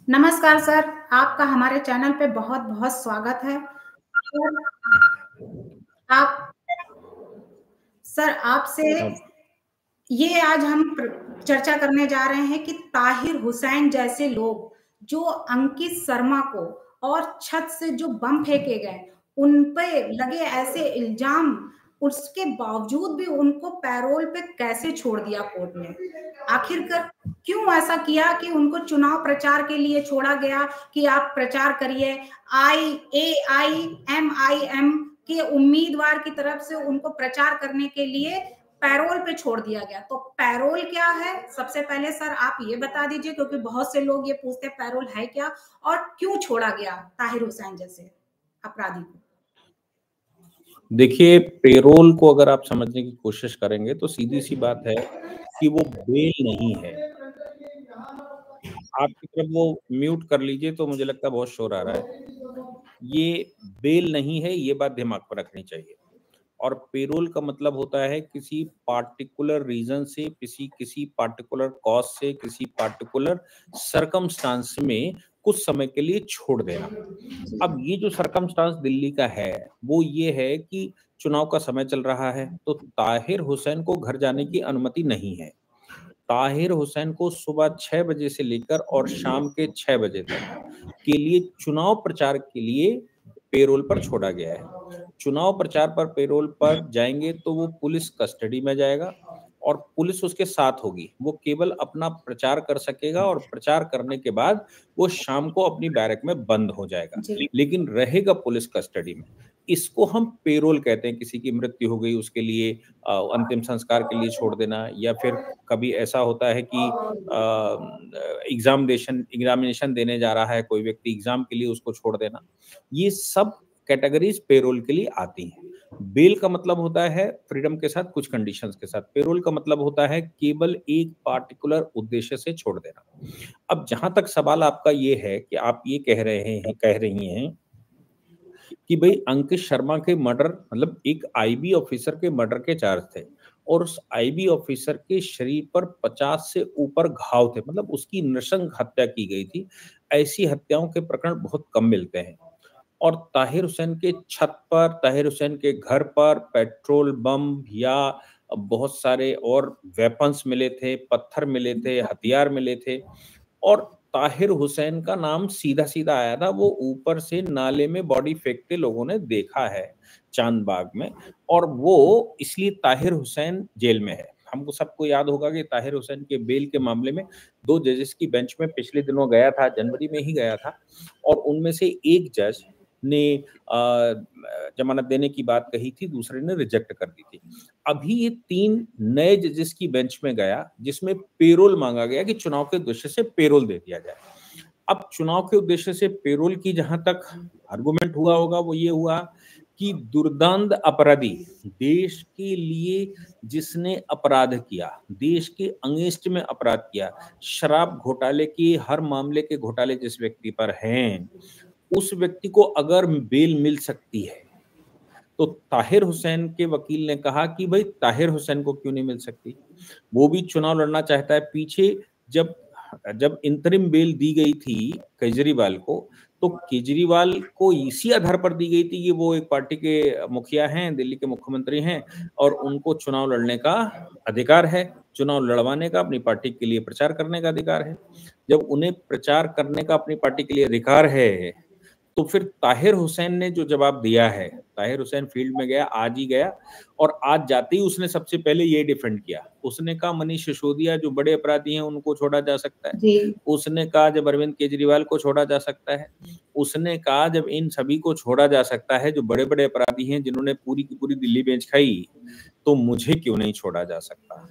नमस्कार सर, आपका हमारे चैनल पे बहुत-बहुत स्वागत है। सर, आप सर आपसे अब ये आज हम चर्चा करने जा रहे हैं कि ताहिर हुसैन जैसे लोग जो अंकित शर्मा को और छत से जो बम फेंके गए, उन पे लगे ऐसे इल्जाम, उसके बावजूद भी उनको पैरोल पे कैसे छोड़ दिया कोर्ट ने? आखिरकार क्यों ऐसा किया कि उनको चुनाव प्रचार के लिए छोड़ा गया कि आप प्रचार करिए? AIM के उम्मीदवार की तरफ से उनको प्रचार करने के लिए पैरोल पे छोड़ दिया गया। तो पैरोल क्या है? सबसे पहले सर आप ये बता दीजिए, क्योंकि बहुत से लोग ये पूछते हैं पैरोल है क्या और क्यों छोड़ा गया ताहिर हुसैन जैसे अपराधी को? देखिए, पेरोल को अगर आप समझने की कोशिश करेंगे तो सीधी सी बात है कि वो बेल नहीं है। आपकी तरफ वो म्यूट कर लीजिए, तो मुझे लगता है बहुत शोर आ रहा है। ये बेल नहीं है, ये बात दिमाग पर रखनी चाहिए। और पेरोल का मतलब होता है किसी पार्टिकुलर रीजन से, किसी किसी पार्टिकुलर कॉज से, किसी पार्टिकुलर सर्कमस्टांस में कुछ समय के लिए छोड़ देना। अब ये जो सर्कमस्टांस दिल्ली का है, वो ये है कि चुनाव का समय चल रहा है, तो ताहिर हुसैन को घर जाने की अनुमति नहीं है। ताहिर हुसैन को सुबह 6 बजे से लेकर और शाम के 6 बजे तक के लिए चुनाव प्रचार के लिए पेरोल पर छोड़ा गया है। चुनाव प्रचार पर पेरोल पर जाएँगे तो वो पुलिस कस्टडी में जाएगा और पुलिस उसके साथ होगी। वो केवल अपना प्रचार कर सकेगा और प्रचार करने के बाद वो शाम को अपनी बैरक में बंद हो जाएगा, जी। लेकिन रहेगा पुलिस कस्टडी में। इसको हम पेरोल कहते हैं। किसी की मृत्यु हो गई, उसके लिए अंतिम संस्कार के लिए छोड़ देना, या फिर कभी ऐसा होता है कि एग्जामिनेशन देने जा रहा है कोई व्यक्ति, एग्जाम के लिए उसको छोड़ देना। ये सब कैटेगरीज पेरोल के लिए आती हैं। बेल का मतलब होता है फ्रीडम के साथ कुछ कंडीशंस के साथ। पेरोल का मतलब होता है केवल एक पार्टिकुलर उद्देश्य से छोड़ देना। अब जहां तक सवाल आपका ये है कि आप ये कह रही हैं कि भाई अंकित शर्मा के मर्डर, मतलब एक आईबी ऑफिसर के मर्डर के चार्ज थे और उस आईबी ऑफिसर के शरीर पर 50 से ऊपर घाव थे, मतलब उसकी नृशंस हत्या की गई थी। ऐसी हत्याओं के प्रकरण बहुत कम मिलते हैं। और ताहिर हुसैन के छत पर, ताहिर हुसैन के घर पर पेट्रोल बम या बहुत सारे और वेपन्स मिले थे, पत्थर मिले थे, हथियार मिले थे। और ताहिर हुसैन का नाम सीधा-सीधा आया था, वो ऊपर से नाले में बॉडी फेंकते लोगों ने देखा है चांदबाग में, और वो इसलिए ताहिर हुसैन जेल में है। हमको सबको याद होगा कि ताहिर हुसैन के बेल के मामले में 2 जजेस की बेंच में पिछले दिनों गया था, जनवरी में ही गया था, और उनमें से एक जज ने जमानत देने की बात कही थी, दूसरे ने रिजेक्ट कर दी थी। अभी ये 3 नए जजेस की बेंच में गया, जिसमें पेरोल मांगा गया कि चुनाव के उद्देश्य से पेरोल दे दिया जाए। अब चुनाव के उद्देश्य से पेरोल की जहां तक आर्गुमेंट हुआ होगा, वो ये हुआ कि दुर्दांत अपराधी, देश के लिए जिसने अपराध किया, देश के अगेंस्ट में अपराध किया, शराब घोटाले के हर मामले के घोटाले जिस व्यक्ति पर हैं, उस व्यक्ति को अगर बेल मिल सकती है, तो ताहिर हुसैन के वकील ने कहा कि भाई ताहिर हुसैन को क्यों नहीं मिल सकती? वो भी चुनाव लड़ना चाहता है। पीछे जब जब इंतरिम बेल दी गई थी केजरीवाल को, तो केजरीवाल को इसी आधार पर दी गई थी कि वो एक पार्टी के मुखिया हैं, दिल्ली के मुख्यमंत्री हैं और उनको चुनाव लड़ने का अधिकार है, चुनाव लड़वाने का, अपनी पार्टी के लिए प्रचार करने का अधिकार है। जब उन्हें प्रचार करने का अपनी पार्टी के लिए अधिकार है, तो फिर ताहिर हुसैन ने जो जवाब दिया है, ताहिर हुसैन फील्ड में गया, आज ही गया, और आज जाते ही उसने सबसे पहले ये डिफेंड किया। उसने कहा मनीष सिसोदिया जो बड़े अपराधी हैं उनको छोड़ा जा सकता है। जी। उसने कहा जब अरविंद केजरीवाल को छोड़ा जा सकता है। उसने कहा जब इन सभी को छोड़ा जा सकता है जो बड़े-बड़े अपराधी हैं, जिन्होंने पूरी की पूरी दिल्ली बेंच खाई, तो मुझे क्यों नहीं छोड़ा जा सकता?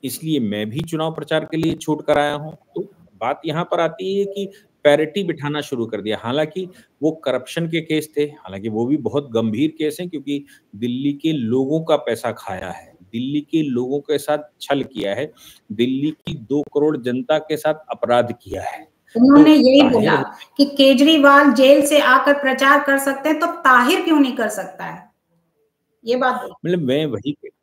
इसलिए मैं भी चुनाव प्रचार के लिए छूट कर आया हूँ। तो बात यहाँ पर आती है कि पैरिटी बिठाना शुरू कर दिया। हालाँकि वो करप्शन के केस थे, हालाँकि वो भी बहुत गंभीर केस हैं, क्योंकि दिल्ली के लोगों का पैसा खाया है, दिल्ली के लोगों के साथ छल किया है, दिल्ली की 2 करोड़ जनता के साथ अपराध किया है। तो उन्होंने यही ताहिर बोला कि केजरीवाल जेल से आकर प्रचार कर सकते हैं, तो ताहिर क्यों नहीं कर सकता है? ये बात बोली। मतलब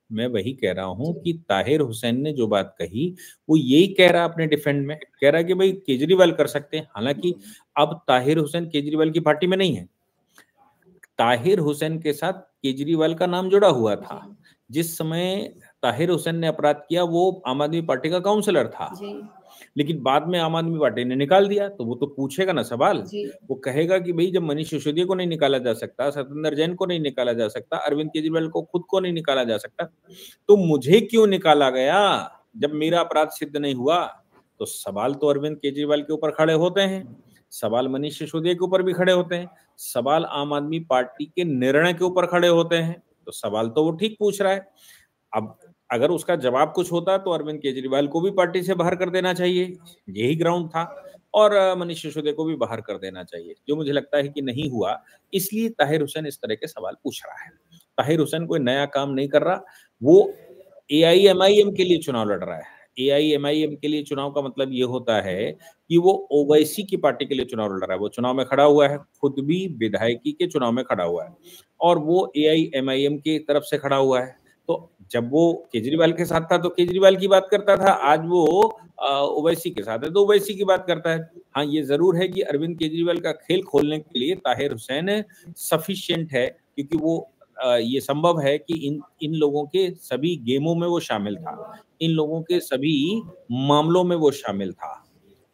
मैं वही कह रहा हूँ कि ताहिर हुसैन ने जो बात कही वो यही कह रहा अपने डिफेंड में, कह रहा कि भाई केजरीवाल कर सकते हैं। हालांकि अब ताहिर हुसैन केजरीवाल की पार्टी में नहीं है, ताहिर हुसैन के साथ केजरीवाल का नाम जुड़ा हुआ था। जिस समय ताहिर हुसैन ने अपराध किया वो आम आदमी पार्टी का काउंसलर था, लेकिन बाद में आम आदमी पार्टी ने निकाल दिया, तो वो तो पूछेगा ना सवाल। वो कहेगा कि भाई जब मनीष सिसोदिया को नहीं निकाला जा सकता, सत्येंद्र जैन को नहीं निकाला जा सकता, अरविंद केजरीवाल को खुद को नहीं निकाला जा सकता, तो मुझे क्यों निकाला गया जब मेरा अपराध सिद्ध नहीं हुआ? तो सवाल तो अरविंद केजरीवाल के ऊपर खड़े होते हैं, सवाल मनीष सिसोदिया के ऊपर भी खड़े होते हैं, सवाल आम आदमी पार्टी के निर्णय के ऊपर खड़े होते हैं। तो सवाल तो वो ठीक पूछ रहा है। अब अगर उसका जवाब कुछ होता तो अरविंद केजरीवाल को भी पार्टी से बाहर कर देना चाहिए, यही ग्राउंड था, और मनीष सिसोदिया को भी बाहर कर देना चाहिए, जो मुझे लगता है कि नहीं हुआ। इसलिए ताहिर हुसैन इस तरह के सवाल पूछ रहा है। ताहिर हुसैन कोई नया काम नहीं कर रहा, वो एआईएमआईएम के लिए चुनाव लड़ रहा है। एआईएमआईएम के लिए चुनाव का मतलब ये होता है कि वो ओवैसी की पार्टी के लिए चुनाव लड़ रहा है। वो चुनाव में खड़ा हुआ है, खुद भी विधायकी के चुनाव में खड़ा हुआ है, और वो एआईएमआईएम की तरफ से खड़ा हुआ है। तो जब वो केजरीवाल के साथ था तो केजरीवाल की बात करता था, आज वो ओवैसी के साथ है तो ओवैसी की बात करता है। हाँ, ये जरूर है कि अरविंद केजरीवाल का खेल खोलने के लिए ताहिर हुसैन सफिशिएंट है, क्योंकि वो ये संभव है कि इन लोगों के सभी गेमों में वो शामिल था, इन लोगों के सभी मामलों में वो शामिल था।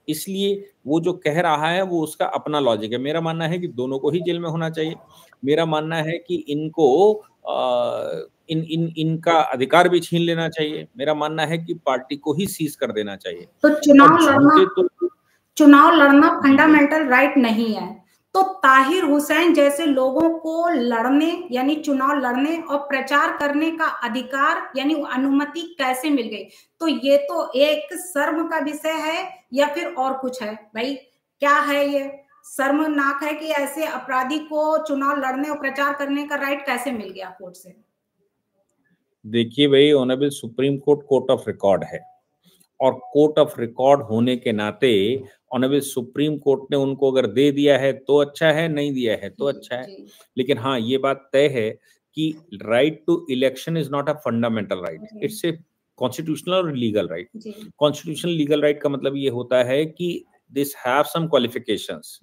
इसलिए वो जो कह रहा है वो उसका अपना लॉजिक है। मेरा मानना है कि दोनों को ही जेल में होना चाहिए। मेरा मानना है कि इनको इनका अधिकार भी छीन लेना चाहिए। मेरा मानना है कि पार्टी को ही सीज कर देना चाहिए। तो चुनाव लड़ना फंडामेंटल राइट नहीं है, तो ताहिर हुसैन जैसे लोगों को लड़ने यानी चुनाव लड़ने और प्रचार करने का अधिकार यानी अनुमति कैसे मिल गई? तो ये तो एक शर्म का विषय है या फिर और कुछ है? भाई क्या है ये? शर्मनाक है कि ऐसे अपराधी को चुनाव लड़ने और प्रचार करने का राइट कैसे मिल गया कोर्ट से? देखिए भाई, honourable supreme court court of record है, और कोर्ट ऑफ रिकॉर्ड होने के नाते ऑनरेबल सुप्रीम कोर्ट ने उनको अगर दे दिया है तो अच्छा है, नहीं दिया है तो अच्छा है। लेकिन हाँ, ये बात तय है कि right to election is not a fundamental right, it's a constitutional और legal right. Constitutional legal right का मतलब ये होता है कि दिस हैव सम क्वालिफिकेशंस,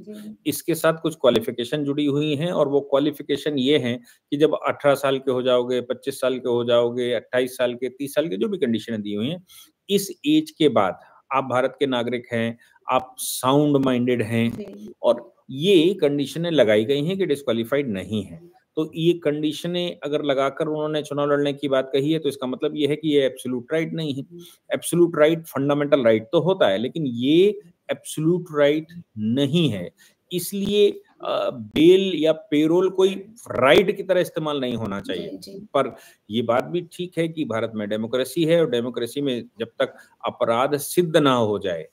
इसके साथ कुछ क्वालिफिकेशन जुड़ी हुई हैं, और वो क्वालिफिकेशन ये हैं कि जब 18 साल के हो जाओगे, 25 साल के हो जाओगे, 28 साल के, 30 साल के, जो भी कंडीशनें दी हुई हैं, इस एज के बाद आप भारत के नागरिक हैं, आप साउंड माइंडेड हैं, और ये कंडीशनें लगाई गई हैं कि डिस्क्वालीफाइड नहीं है। तो ये कंडीशनें अगर लगाकर उन्होंने चुनाव लड़ने की बात कही है, तो इसका मतलब ये है कि ये एब्सोल्यूट राइट नहीं है। एब्सोल्यूट राइट फंडामेंटल राइट तो होता है, लेकिन ये एब्सोल्यूट राइट नहीं है। इसलिए बेल या पेरोल कोई राइट की तरह इस्तेमाल नहीं होना चाहिए। पर ये बात भी ठीक है कि भारत में डेमोक्रेसी है, और डेमोक्रेसी में जब तक अपराध सिद्ध ना हो जाए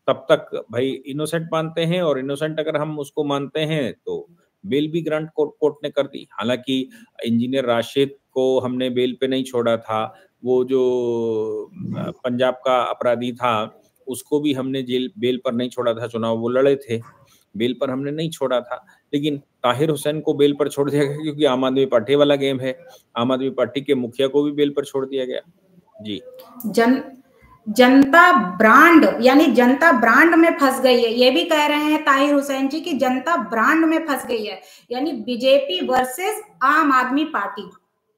तब तक भाई इनोसेंट मानते हैं, और इनोसेंट अगर हम उसको मानते हैं तो बेल भी ग्रांट कोर्ट ने कर दी। हालांकि इंजीनियर राशिद को हमने बेल पे नहीं छोड़ा था, वो जो पंजाब का अपराधी था उसको भी हमने बेल पर नहीं छोड़ा था, चुनाव वो लड़े थे, बेल पर हमने नहीं छोड़ा था। लेकिन ताहिर हुसैन को बेल पर छोड़ दिया गया क्योंकि आम आदमी पार्टी वाला गेम है, आम आदमी पार्टी के मुखिया को भी बेल पर छोड़ दिया गया। जी, जनता ब्रांड यानी जनता ब्रांड में फंस गई है, ये भी कह रहे हैं ताहिर हुसैन जी की जनता ब्रांड में फंस गई है, यानी बीजेपी वर्सेस आम आदमी पार्टी।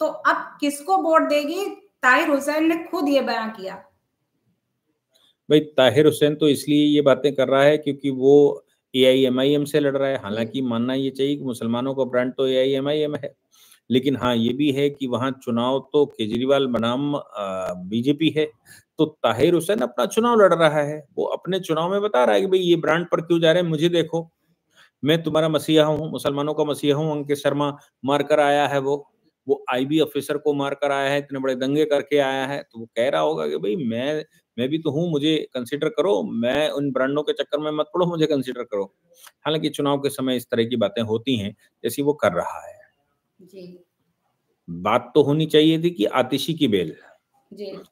तो अब किसको वोट देगी? ताहिर हुसैन ने खुद ये बयान किया। भाई ताहिर हुसैन तो इसलिए ये बातें कर रहा है क्योंकि वो एआईएमआईएम से लड़ रहा है। हालांकि मानना ये चाहिए कि मुसलमानों का ब्रांड तो एआईएमआईएम है, लेकिन हाँ ये भी है कि वहां चुनाव तो केजरीवाल बनाम बीजेपी है। तो ताहिर हुसैन अपना चुनाव लड़ रहा है, वो अपने चुनाव में बता रहा है कि भाई ये ब्रांड पर क्यों जा रहे हैं, मुझे देखो, मैं तुम्हारा मसीहा हूँ, मुसलमानों का मसीहा हूँ। अंकित शर्मा मार कर आया है, वो आईबी ऑफिसर को मार कर आया है, इतने बड़े दंगे करके आया है, तो वो कह रहा होगा कि भाई मैं भी तो हूँ, मुझे कंसीडर करो, मैं उन ब्रांडों के चक्कर में मत पड़ो, मुझे कंसीडर करो। हालांकि चुनाव के समय इस तरह की बातें होती हैं जैसी वो कर रहा है। जी। बात तो होनी चाहिए थी कि आतिशी की बेल,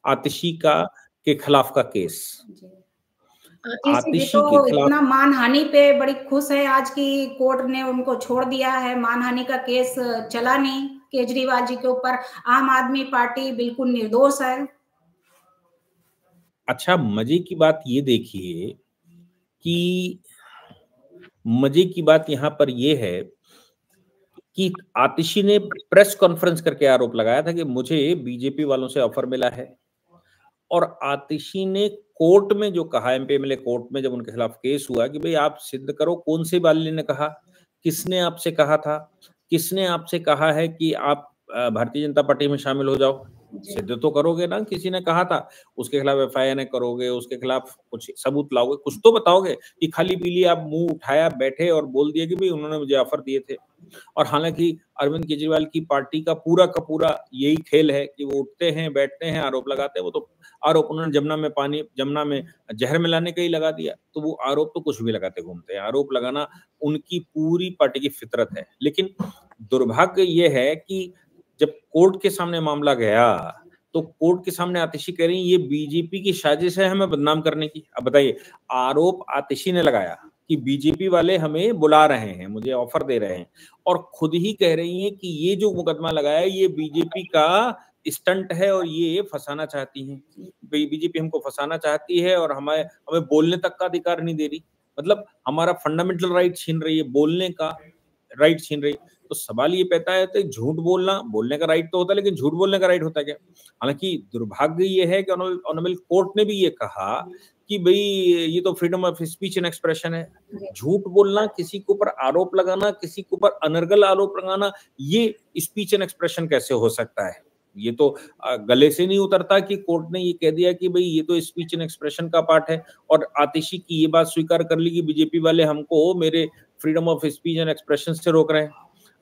आतिशी के खिलाफ का केस, आतिशी तो इतना मानहानि पे बड़ी खुश है आज की कोर्ट ने उनको छोड़ दिया है, मानहानि का केस चला नहीं, केजरीवाल जी के ऊपर आम आदमी पार्टी बिल्कुल निर्दोष है। अच्छा, मजे की बात ये देखिए कि मजे की बात यहाँ पर ये है कि आतिशी ने प्रेस कॉन्फ्रेंस करके आरोप लगाया था कि मुझे बीजेपी वालों से ऑफर मिला है, और आतिशी ने कोर्ट में जो कहा, एमपी-एमएलए कोर्ट में जब उनके खिलाफ केस हुआ कि भाई आप सिद्ध करो कौन से वाले ने कहा, किसने आपसे कहा था, किसने आपसे कहा है कि आप भारतीय जनता पार्टी में शामिल हो जाओ, सिद्ध तो करोगे ना, किसी ने कहा था, उसके खिलाफ एफआईआर करोगे, उसके खिलाफ कुछ सबूत लाओगे, कुछ तो बताओगे कि खाली पीली आप मुंह उठाया बैठे और बोल दिए कि भाई उन्होंने मुझे ऑफर दिए थे। और हालांकि अरविंद केजरीवाल की पार्टी का पूरा यही खेल है कि वो उठते हैं, बैठते हैं, आरोप लगाते हैं। वो तो आरोप उन्होंने जमुना में जहर मिलाने का ही लगा दिया, तो वो आरोप तो कुछ भी लगाते घूमते हैं। आरोप लगाना उनकी पूरी पार्टी की फितरत है। लेकिन दुर्भाग्य ये है कि जब कोर्ट के सामने मामला गया, तो कोर्ट के सामने आतिशी कह रही ये बीजेपी की साजिश है हमें बदनाम करने की। अब बताइए, आरोप आतिशी ने लगाया कि बीजेपी वाले हमें बुला रहे हैं, मुझे ऑफर दे रहे हैं, और खुद ही कह रही हैं कि ये जो मुकदमा लगाया है ये बीजेपी का स्टंट है और ये फंसाना चाहती हैं। बीजेपी हमको फंसाना चाहती है और हमें हमें बोलने तक का अधिकार नहीं दे रही, मतलब हमारा फंडामेंटल राइट छीन रही है, बोलने का राइट छीन रही। तो सवाल ये पैदा है, तो झूठ बोलने का राइट तो होता है, लेकिन झूठ बोलने का राइट होता है क्या? हालांकि दुर्भाग्य ये है कि ऑनरेबल कोर्ट ने भी ये कहा कि भाई ये तो freedom of speech and expression है। झूठ बोलना, किसी के ऊपर आरोप लगाना, किसी के ऊपर अनर्गल आरोप लगाना, ये स्पीच एंड एक्सप्रेशन कैसे हो सकता है? ये तो गले से नहीं उतरता कि कोर्ट ने ये कह दिया कि भाई ये तो स्पीच एंड एक्सप्रेशन का पार्ट है, और आतिशी की ये बात स्वीकार कर ली कि बीजेपी वाले हमको मेरे freedom of speech and expression से रोक रहे हैं।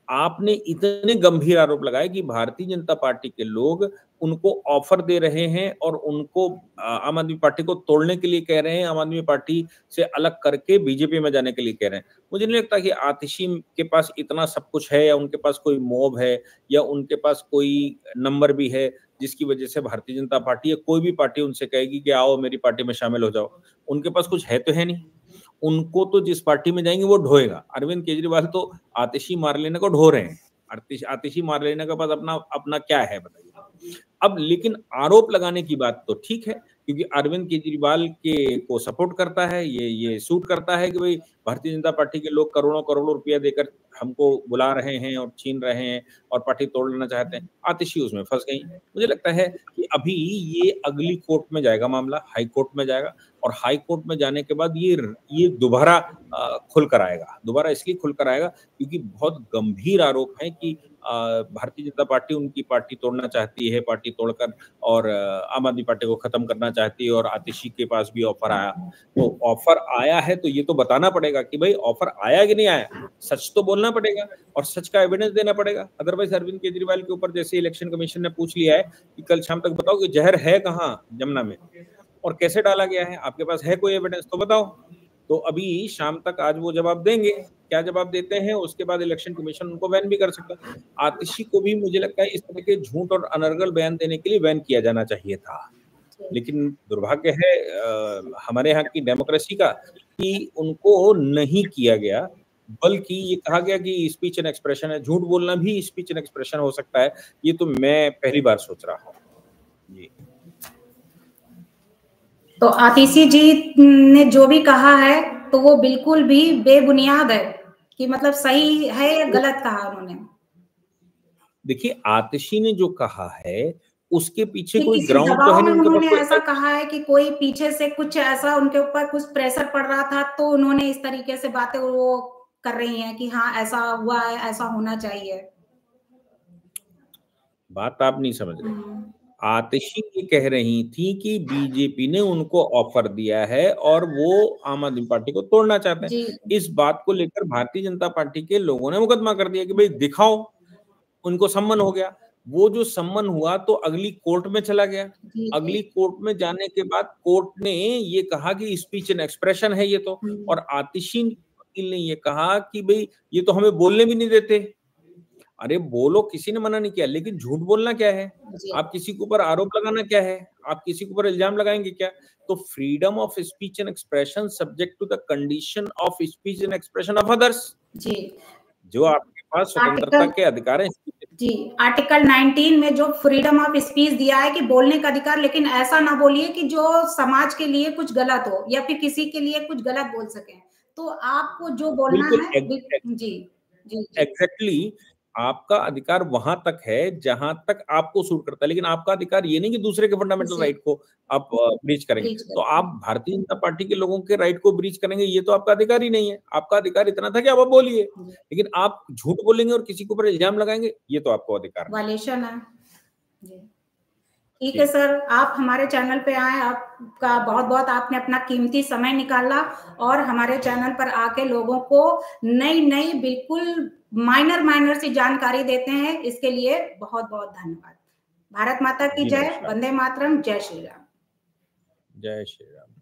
आपने इतने गंभीर आरोप लगाए कि भारतीय जनता पार्टी के लोग उनको ऑफर दे रहे हैं और उनको आम आदमी पार्टी को तोड़ने के लिए कह रहे हैं, आम आदमी पार्टी से अलग करके बीजेपी में जाने के लिए कह रहे हैं। मुझे नहीं लगता कि आतिशी के पास इतना सब कुछ है, या उनके पास कोई मॉब है, या उनके पास कोई नंबर भी है जिसकी वजह से भारतीय जनता पार्टी या कोई भी पार्टी उनसे कहेगी कि आओ मेरी पार्टी में शामिल हो जाओ। उनके पास कुछ है तो है नहीं। उनको तो जिस पार्टी में जाएंगे वो ढोएगा। अरविंद केजरीवाल तो आतिशी मार लेने को ढो रहे हैं। आतिशी मार लेने के बाद अपना अपना क्या है बताइए। अब लेकिन आरोप लगाने की बात तो ठीक है, क्योंकि अरविंद केजरीवाल के को सपोर्ट करता है, ये सूट करता है कि भाई भारतीय जनता पार्टी के लोग करोड़ों करोड़ों रुपया देकर हमको बुला रहे हैं और छीन रहे हैं और पार्टी तोड़ लेना चाहते हैं। आतिशी उसमें फंस गई। मुझे लगता है कि अभी ये अगली कोर्ट में जाएगा मामला, हाई कोर्ट में जाएगा, और हाई कोर्ट में जाने के बाद ये दोबारा खुल कर आएगा। दोबारा इसलिए खुल कर आएगा क्योंकि बहुत गंभीर आरोप है कि भारतीय जनता पार्टी उनकी पार्टी तोड़ना चाहती है, पार्टी तोड़कर और आम आदमी पार्टी को खत्म करना चाहती है, और आतिशी के पास भी ऑफर आया। तो ऑफर आया है तो ये तो बताना पड़ेगा कि भाई ऑफर आया कि नहीं आया, सच तो बोलना पड़ेगा और सच का एविडेंस देना पड़ेगा। अदरवाइज अरविंद केजरीवाल के ऊपर जैसे इलेक्शन कमीशन ने पूछ लिया है कि कल शाम तक बताओ कि जहर है कहाँ जमुना में और कैसे डाला गया है, आपके पास है कोई एविडेंस तो बताओ। तो अभी शाम तक आज वो जवाब देंगे, क्या जवाब देते हैं उसके बाद इलेक्शन कमीशन उनको बैन भी कर सकता है। आतिशी को भी मुझे लगता है इस तरह के झूठ और अनर्गल बयान देने के लिए बैन किया जाना चाहिए था। लेकिन दुर्भाग्य है हमारे यहाँ की डेमोक्रेसी का कि उनको नहीं किया गया, बल्कि ये कहा गया कि स्पीच एंड एक्सप्रेशन है। झूठ बोलना भी स्पीच एंड एक्सप्रेशन हो सकता है, ये तो मैं पहली बार सोच रहा हूँ। जी। तो आतिशी जी ने जो भी कहा है तो वो बिल्कुल भी बेबुनियाद है कि मतलब सही है या गलत कहा उन्होंने। देखिए, आतिशी ने जो कहा है उसके पीछे कि कोई किसी ग्राउंड तो दबाव है में नहीं उनके उन्होंने पास ऐसा कहा है कि कोई पीछे से कुछ ऐसा उनके ऊपर कुछ प्रेशर पड़ रहा था तो उन्होंने इस तरीके से बातें वो कर रही हैं कि हाँ ऐसा हुआ है, ऐसा होना चाहिए। बात आप नहीं समझ रहे। आतिशी ये कह रही थी कि बीजेपी ने उनको ऑफर दिया है और वो आम आदमी पार्टी को तोड़ना चाहते हैं। इस बात को लेकर भारतीय जनता पार्टी के लोगों ने मुकदमा कर दिया कि भाई दिखाओ, उनको सम्मन हो गया। वो जो सम्मन हुआ तो अगली कोर्ट में चला गया। अगली कोर्ट में जाने के बाद कोर्ट ने ये कहा कि स्पीच एंड एक्सप्रेशन है ये तो, और आतिशी वकील ने ये कहा कि भाई ये तो हमें बोलने भी नहीं देते। अरे बोलो, किसी ने मना नहीं किया, लेकिन झूठ बोलना क्या है? आप किसी के ऊपर आरोप लगाना क्या है? आप किसी के ऊपर इल्जाम लगाएंगे क्या? तो freedom of speech and expression subject to the condition of speech and expression of others. जी। जो आपके पास स्वतंत्रता के अधिकार हैं जी, आर्टिकल 19 में जो फ्रीडम ऑफ स्पीच दिया है कि बोलने का अधिकार, लेकिन ऐसा ना बोलिए कि जो समाज के लिए कुछ गलत हो या फिर किसी के लिए कुछ गलत बोल सकें। तो आपको जो बोलना बिल्कुल है जी, जी, जी। एग्जैक्टली आपका अधिकार वहां तक है जहां तक आपको सूट करता है, लेकिन आपका अधिकार ये नहीं कि दूसरे के फंडामेंटल दूसरे राइट को आप ब्रीच करेंगे। ब्रीच तो करते आप हैं। भारतीय जनता पार्टी के लोगों के राइट को ब्रीच करेंगे, ये तो आपका अधिकार ही नहीं है। आपका अधिकार इतना था कि आप बोलिए, जी, लेकिन आप झूठ बोलेंगे और किसी के ऊपर इल्जाम लगाएंगे, ये तो आपको अधिकार नहीं है। वायलेशन है। जी। ठीक है जी सर, आप हमारे चैनल पे आए, आपका बहुत-बहुत आपने अपना कीमती समय निकाला और हमारे चैनल पर आके लोगों को नई-नई बिल्कुल माइनर सी जानकारी देते हैं, इसके लिए बहुत-बहुत धन्यवाद। भारत माता की जी जय, नमस्कार। वंदे मातरम, जय श्री राम। जय श्री राम।